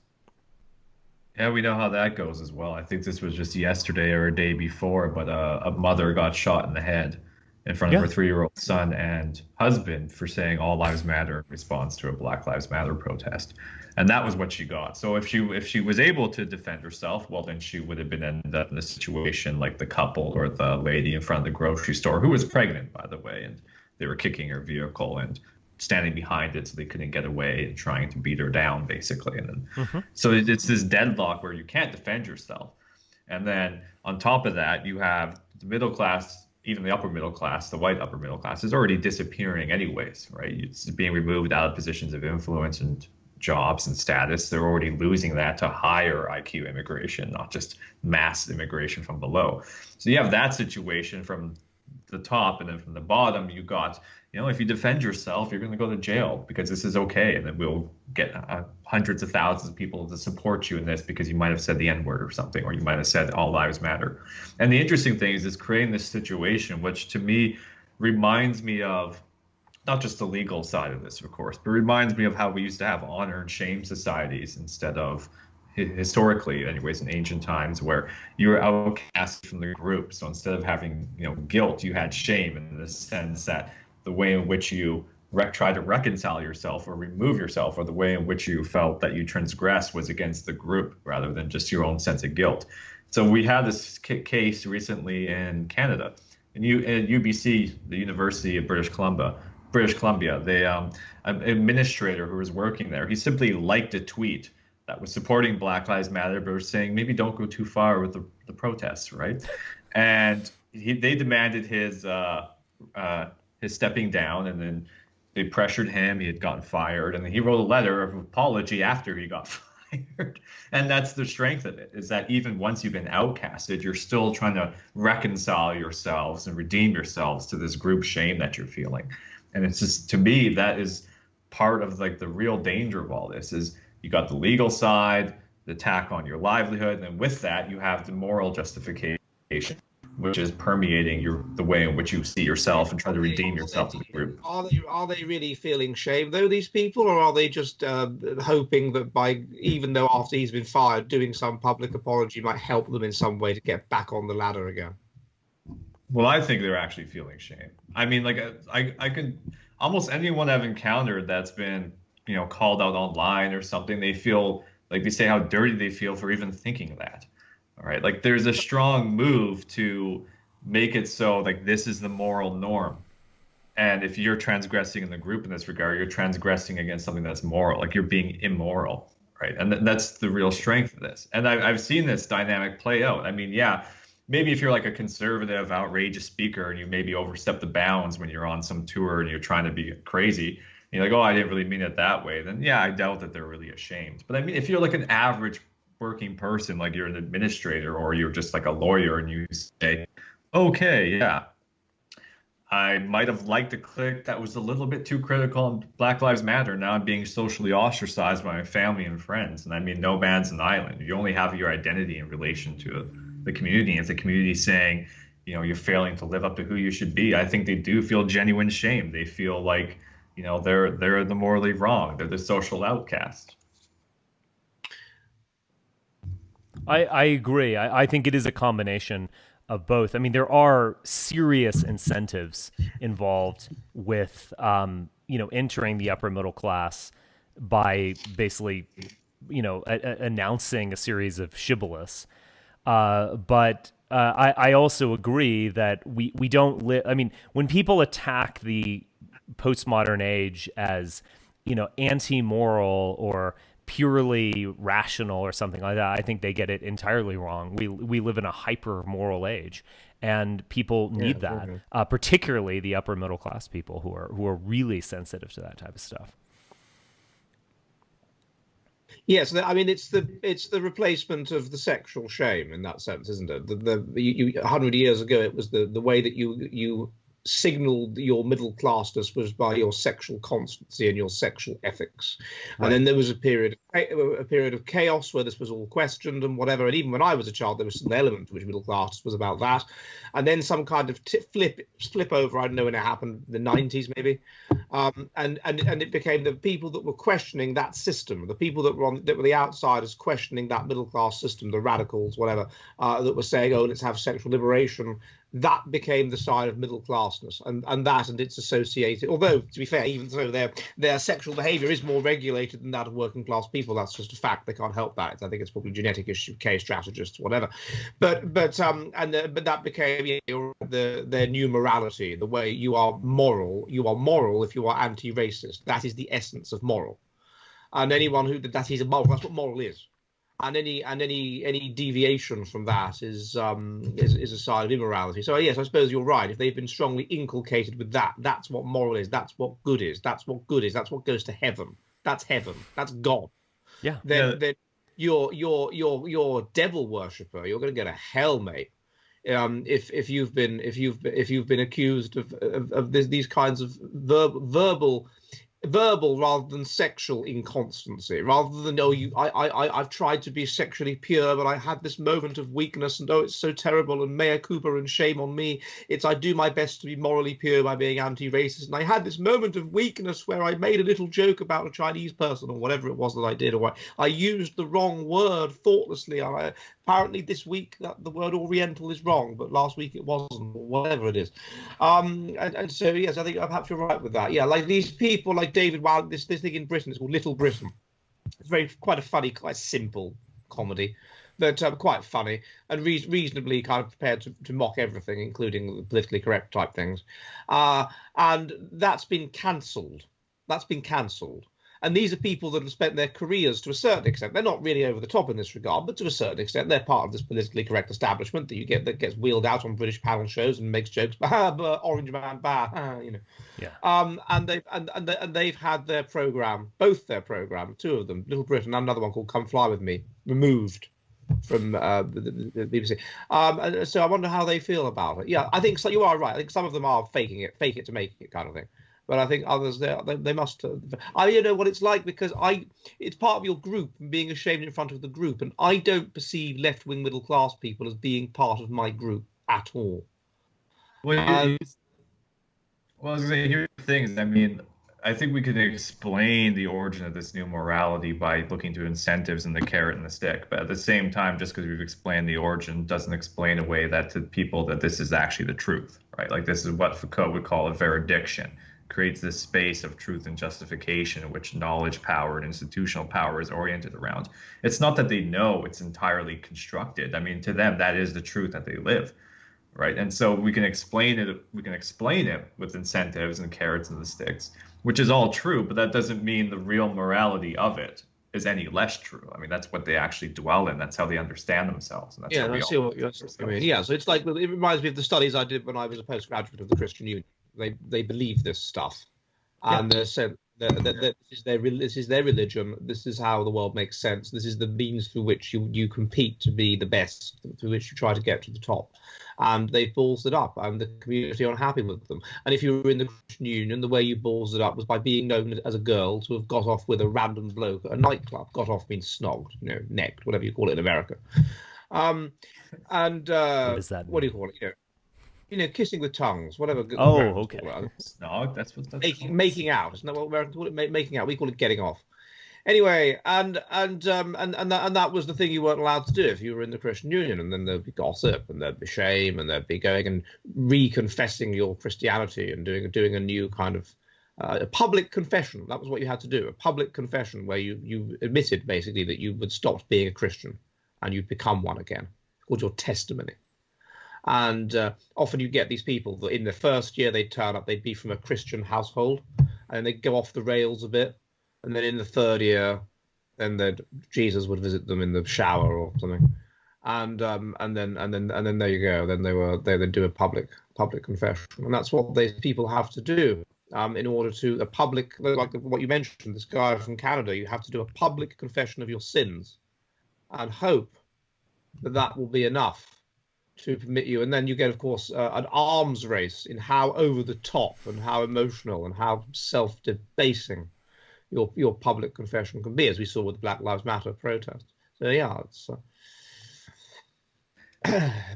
Yeah, we know how that goes as well. I think this was just yesterday or a day before, but a mother got shot in the head in front of her 3-year-old son and husband for saying all lives matter in response to a Black Lives Matter protest. And that was what she got. So if she was able to defend herself, well, then she would have been ended up in a situation like the couple or the lady in front of the grocery store, who was pregnant, by the way, and they were kicking her vehicle and standing behind it so they couldn't get away and trying to beat her down, basically. And then, so it's this deadlock where you can't defend yourself. And then on top of that, you have the middle class, even the upper middle class, the white upper middle class is already disappearing anyways, right? It's being removed out of positions of influence and jobs and status. They're already losing that to higher IQ immigration, not just mass immigration from below. So you have that situation from the top, and then from the bottom, you got, if you defend yourself, you're going to go to jail because this is okay, and then we'll get hundreds of thousands of people to support you in this because you might have said the N-word or something, or you might have said all lives matter. And the interesting thing is creating this situation, which to me reminds me of not just the legal side of this, of course, but reminds me of how we used to have honor and shame societies instead of, historically anyways, in ancient times, where you were outcast from the group. So instead of having guilt, you had shame, in the sense that the way in which you try to reconcile yourself or remove yourself, or the way in which you felt that you transgressed, was against the group rather than just your own sense of guilt. So we had this case recently in Canada, in UBC, the University of British Columbia, they an administrator who was working there, he simply liked a tweet that was supporting Black Lives Matter, but was saying maybe don't go too far with the protests, right? And they demanded his stepping down, and then they pressured him. He had gotten fired, and then he wrote a letter of apology after he got fired. And that's the strength of it, is that even once you've been outcasted, you're still trying to reconcile yourselves and redeem yourselves to this group shame that you're feeling. And it's just, to me, that is part of like the real danger of all this, is you got the legal side, the attack on your livelihood, and then with that you have the moral justification, which is permeating the way in which you see yourself and try to redeem yourself to the group. Are they really feeling shame though, these people, or are they just hoping that even though after he's been fired, doing some public apology might help them in some way to get back on the ladder again? Well, I think they're actually feeling shame. I mean, like I could almost anyone I've encountered that's been called out online or something, they feel like, they say how dirty they feel for even thinking that. All right, like there's a strong move to make it so like this is the moral norm, and if you're transgressing in the group in this regard, you're transgressing against something that's moral, like you're being immoral, right? And that's the real strength of this. And I've seen this dynamic play out. I mean, yeah, maybe if you're like a conservative, outrageous speaker and you maybe overstep the bounds when you're on some tour and you're trying to be crazy, you're like, oh, I didn't really mean it that way, then yeah, I doubt that they're really ashamed. But I mean, if you're like an average working person, like you're an administrator or you're just like a lawyer, and you say, okay, yeah, I might have liked a click that was a little bit too critical on Black Lives Matter. Now I'm being socially ostracized by my family and friends. And I mean, no man's an island. You only have your identity in relation to the community. If the community is saying, you're failing to live up to who you should be, I think they do feel genuine shame. They feel like, they're the morally wrong. They're the social outcast. I agree. I think it is a combination of both. I mean, there are serious incentives involved with, entering the upper middle class by basically, announcing a series of shibboleths. But I also agree that we don't live. I mean, when people attack the postmodern age as, anti-moral or purely rational or something like that, I think they get it entirely wrong. We live in a hyper moral age, and people need that, particularly the upper middle class people who are really sensitive to that type of stuff. Yes, I mean it's the replacement of the sexual shame in that sense, isn't it? 100 years ago, it was the way that you signaled your middle classness was by your sexual constancy and your sexual ethics. Right. And then there was a period of chaos where this was all questioned and whatever. And even when I was a child, there was an element to which middle class was about that. And then some kind of flip over. I don't know when it happened, the 90s maybe. And it became the people that were questioning that system, the people that were the outsiders questioning that middle class system, the radicals, whatever, that were saying, oh, let's have sexual liberation. That became the side of middle classness, and it's associated. Although, to be fair, even so, their sexual behaviour is more regulated than that of working class people. That's just a fact. They can't help that. I think it's probably a genetic issue, K strategists, whatever. But that became their new morality. The way you are moral if you are anti-racist. That is the essence of moral. And anyone who that is a moral, that's what moral is. And any deviation from that is a sign of immorality. So yes, I suppose you're right. If they've been strongly inculcated with that, that's what moral is. That's what good is. That's what good is. That's what goes to heaven. That's heaven. That's God. Yeah. Then you're devil worshipper. You're going to go to hell, mate. If you've been accused of these kinds of verbal rather than sexual inconstancy, rather than I've tried to be sexually pure, but I had this moment of weakness, and it's so terrible, and mea culpa, and shame on me. It's I do my best to be morally pure by being anti-racist, and I had this moment of weakness where I made a little joke about a Chinese person or whatever it was that I did, or I used the wrong word thoughtlessly. Apparently this week the word Oriental is wrong, but last week it wasn't, or whatever it is. And so yes, I think perhaps you're right with that. Yeah, like these people like David Wilde, this thing in Britain is called Little Britain. It's quite a funny, quite simple comedy, but quite funny and reasonably kind of prepared to mock everything, including the politically correct type things. And that's been cancelled. And these are people that have spent their careers to a certain extent. They're not really over the top in this regard, but to a certain extent, they're part of this politically correct establishment that gets wheeled out on British panel shows and makes jokes, Orange Man, you know. Yeah. And they've had their program, both their program, two of them, Little Britain and another one called Come Fly With Me, removed from the BBC. And so I wonder how they feel about it. Yeah, I think so, you are right. I think some of them are fake it to make it kind of thing. But I think others, they must. You know what it's like, because it's part of your group and being ashamed in front of the group, and I don't perceive left-wing middle-class people as being part of my group at all. Well, I was going to say, here's the thing. I mean, I think we could explain the origin of this new morality by looking to incentives and the carrot and the stick. But at the same time, just because we've explained the origin doesn't explain away that to people that this is actually the truth, right? Like this is what Foucault would call a veridiction. Creates this space of truth and justification, which knowledge power and institutional power is oriented around. It's not that they know it's entirely constructed. I mean, to them, that is the truth that they live, right? And so we can explain it. We can explain it with incentives and carrots and the sticks, which is all true. But that doesn't mean the real morality of it is any less true. I mean, that's what they actually dwell in. That's how they understand themselves. And that's how I see what you're saying. Yeah, so it's like, it reminds me of the studies I did when I was a postgraduate of the Christian Union. They believe this stuff, and they're said that this is their religion. This is how the world makes sense. This is the means through which you compete to be the best, through which you try to get to the top. And they balls it up, and the community are unhappy with them. And if you were in the Christian Union, the way you balls it up was by being known as a girl to have got off with a random bloke at a nightclub. Got off means snogged, you know, necked, whatever you call it in America. What does that mean? What do you call it? You know, kissing with tongues, whatever. Oh, okay. No, that's making out. Isn't that what Americans call it? Making out. We call it getting off. Anyway, and that was the thing you weren't allowed to do if you were in the Christian Union. And then there'd be gossip, and there'd be shame, and there'd be going and reconfessing your Christianity and doing a new kind of a public confession. That was what you had to do, a public confession where you admitted basically that you had stopped being a Christian and you'd become one again. It's called your testimony. And often you get these people that in the first year they'd turn up, they'd be from a Christian household, and they'd go off the rails a bit. And then in the third year, then Jesus would visit them in the shower or something. And then there you go. Then they'd do a public confession, and that's what these people have to do in order to a public, like what you mentioned, this guy from Canada. You have to do a public confession of your sins, and hope that will be enough to permit you. And then you get, of course, an arms race in how over the top and how emotional and how self-debasing your public confession can be, as we saw with the Black Lives Matter protest. So yeah, it's.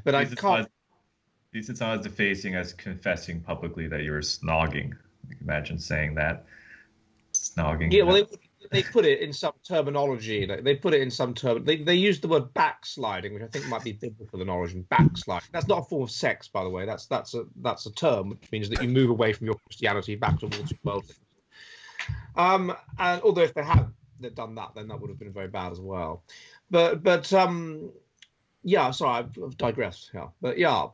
But I can't. These it's not as defacing as confessing publicly that you're snogging. You can imagine saying that. Snogging. Yeah, well, they put it in some terminology. They put it in some term. They used the word backsliding, which I think might be biblical in origin. Backsliding. That's not a form of sex, by the way. That's a term which means that you move away from your Christianity back towards your world. And although if they'd done that, then that would have been very bad as well. But Yeah, sorry, I've digressed here. But yeah,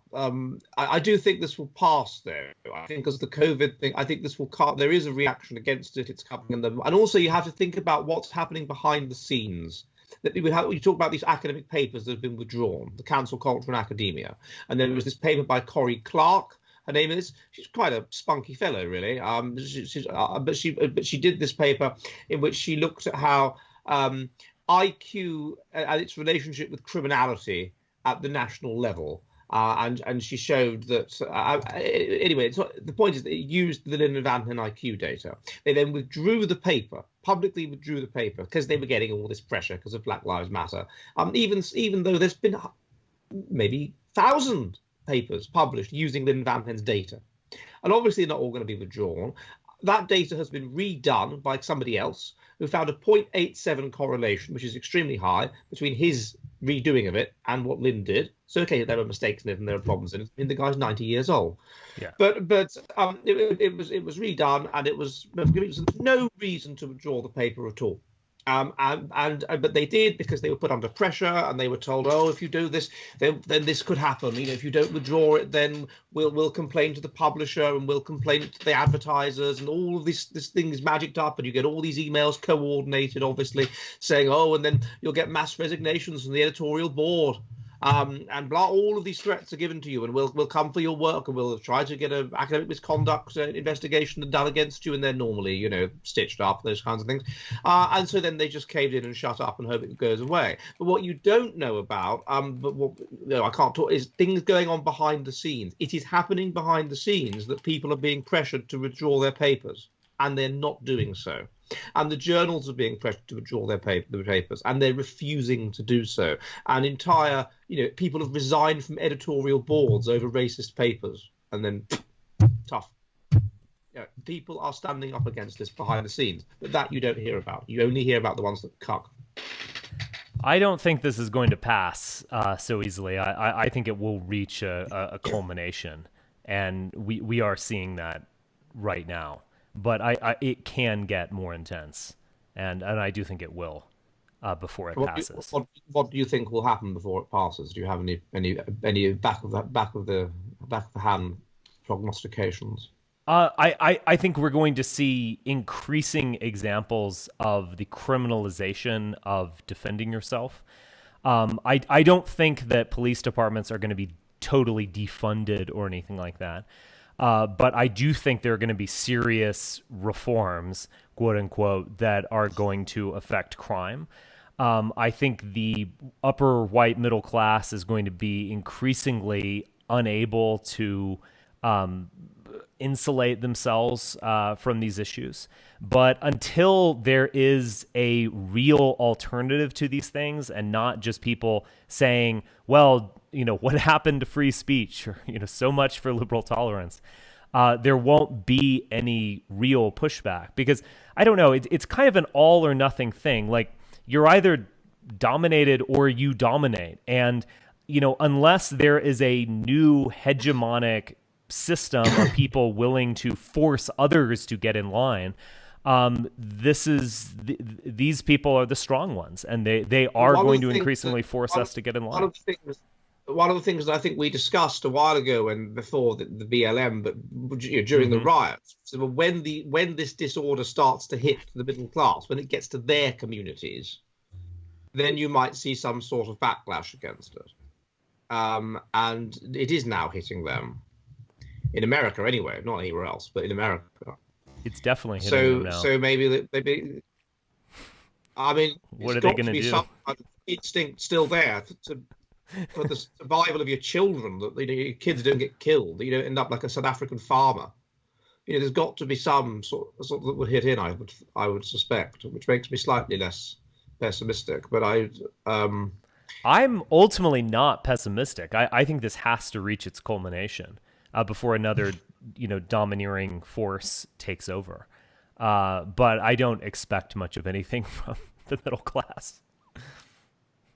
I do think this will pass, though. I think because the COVID thing, I think this will there is a reaction against it. It's coming in them. And also you have to think about what's happening behind the scenes. That you talk about these academic papers that have been withdrawn, the cancel culture in academia. And then there was this paper by Corrie Clark. Her name is. She's quite a spunky fellow, really. But she did this paper in which she looked at how IQ and its relationship with criminality at the national level. And she showed that anyway. The point is that it used the Lynn Van Hen IQ data. They then withdrew the paper, publicly withdrew the paper because they were getting all this pressure because of Black Lives Matter. Even though there's been maybe 1,000 papers published using Lynn Van Hen's data, and obviously not all going to be withdrawn. That data has been redone by somebody else who found a 0.87 correlation, which is extremely high, between his redoing of it and what Lynn did. So, okay, there were mistakes in it and there are problems in it. I mean, the guy's 90 years old. Yeah. But it was redone, and it was no reason to withdraw the paper at all. But they did because they were put under pressure and they were told, oh, if you do this, then this could happen. You know, if you don't withdraw it, then we'll complain to the publisher and we'll complain to the advertisers, and all of this thing is magicked up, and you get all these emails coordinated, obviously, saying, oh, and then you'll get mass resignations from the editorial board. And blah, all of these threats are given to you, and we'll come for your work, and we'll try to get an academic misconduct investigation done against you, and they're normally, you know, stitched up, those kinds of things. And so then they just caved in and shut up and hope it goes away. But what you don't know about, but what I can't talk, is things going on behind the scenes. It is happening behind the scenes that people are being pressured to withdraw their papers, and they're not doing so. And the journals are being pressured to withdraw their papers, and they're refusing to do so. And people have resigned from editorial boards over racist papers, and then tough. People are standing up against this behind the scenes, but that you don't hear about. You only hear about the ones that cuck. I don't think this is going to pass so easily. I think it will reach a culmination, and we are seeing that right now. But it can get more intense, and I do think it will before it passes. What do you think will happen before it passes? Do you have any back of the hand prognostications? I think we're going to see increasing examples of the criminalization of defending yourself. I don't think that police departments are going to be totally defunded or anything like that. But I do think there are going to be serious reforms, quote unquote, that are going to affect crime. I think the upper white middle class is going to be increasingly unable to insulate themselves from these issues. But until there is a real alternative to these things, and not just people saying, well, what happened to free speech, or, so much for liberal tolerance, there won't be any real pushback, because I don't know, it's kind of an all or nothing thing. Like, you're either dominated or you dominate. And, unless there is a new hegemonic system of people willing to force others to get in line, these people are the strong ones, and they are going to increasingly force us to get in line. One of the things that I think we discussed a while ago and before the BLM, but during the riots, so when this disorder starts to hit the middle class, when it gets to their communities, then you might see some sort of backlash against it. And it is now hitting them. In America, anyway, not anywhere else, but in America. It's definitely hitting them now. So maybe I mean, what are they going to do? Some kind of instinct still there for the survival of your children, that your kids don't get killed, that you don't end up like a South African farmer. There's got to be some sort that would hit in. I would suspect, which makes me slightly less pessimistic. But I'm ultimately not pessimistic. I think this has to reach its culmination before another, domineering force takes over. But I don't expect much of anything from the middle class.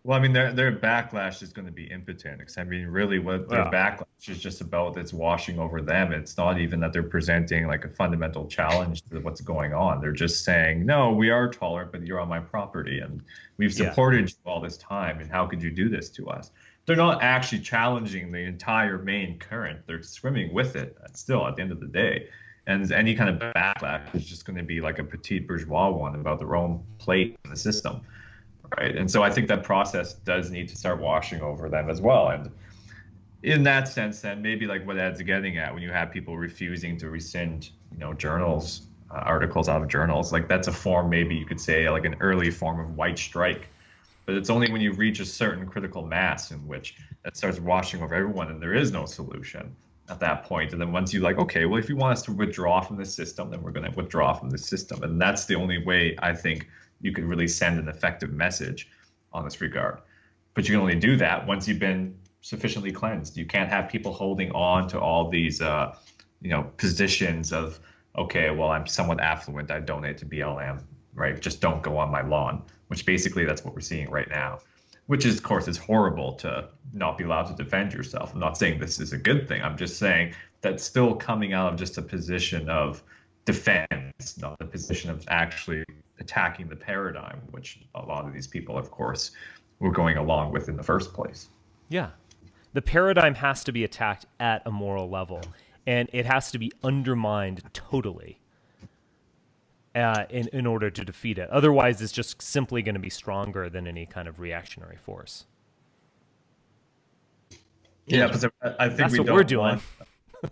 Well, I mean, their backlash is going to be impotent. Because I mean, really, what their Yeah. backlash is just about, it's washing over them. It's not even that they're presenting like a fundamental challenge to what's going on. They're just saying, no, we are tolerant, but you're on my property, and we've Yeah. supported you all this time, and how could you do this to us? They're not actually challenging the entire main current. They're swimming with it still at the end of the day. And any kind of backlash is just going to be like a petite bourgeois one about their own plate in the system. Right. And so I think that process does need to start washing over them as well. And in that sense, then maybe like what Ed's getting at, when you have people refusing to rescind, journals, articles out of journals, like that's a form, maybe you could say like an early form of white strike. But it's only when you reach a certain critical mass in which that starts washing over everyone and there is no solution at that point. And then once you like, okay, well, if you want us to withdraw from the system, then we're going to withdraw from the system. And that's the only way I think you could really send an effective message on this regard. But you can only do that once you've been sufficiently cleansed. You can't have people holding on to all these, positions of, okay, well, I'm somewhat affluent, I donate to BLM, right? Just don't go on my lawn, which basically that's what we're seeing right now, which is, of course, is horrible to not be allowed to defend yourself. I'm not saying this is a good thing. I'm just saying that's still coming out of just a position of defense, not a position of actually attacking the paradigm, which a lot of these people, of course, were going along with in the first place. Yeah. The paradigm has to be attacked at a moral level, and it has to be undermined totally in order to defeat it. Otherwise, it's just simply going to be stronger than any kind of reactionary force. Yeah, because I think That's what we're doing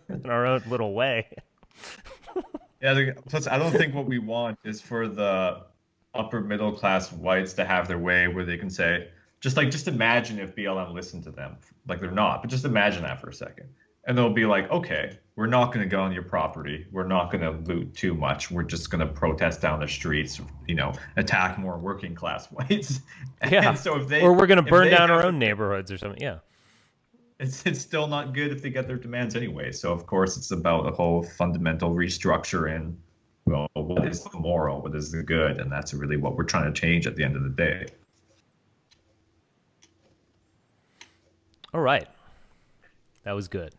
in our own little way. Yeah, plus I don't think what we want is for the upper middle class whites to have their way where they can say, just imagine if BLM listened to them. Like they're not, but just imagine that for a second. And they'll be like, okay, we're not going to go on your property. We're not going to loot too much. We're just going to protest down the streets, attack more working class whites. Yeah. And so or we're going to burn down our own neighborhoods or something. Yeah. It's still not good if they get their demands anyway. So of course it's about a whole fundamental restructure in, well, what is the moral, what is the good, and that's really what we're trying to change at the end of the day. All right, that was good.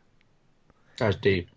That's deep.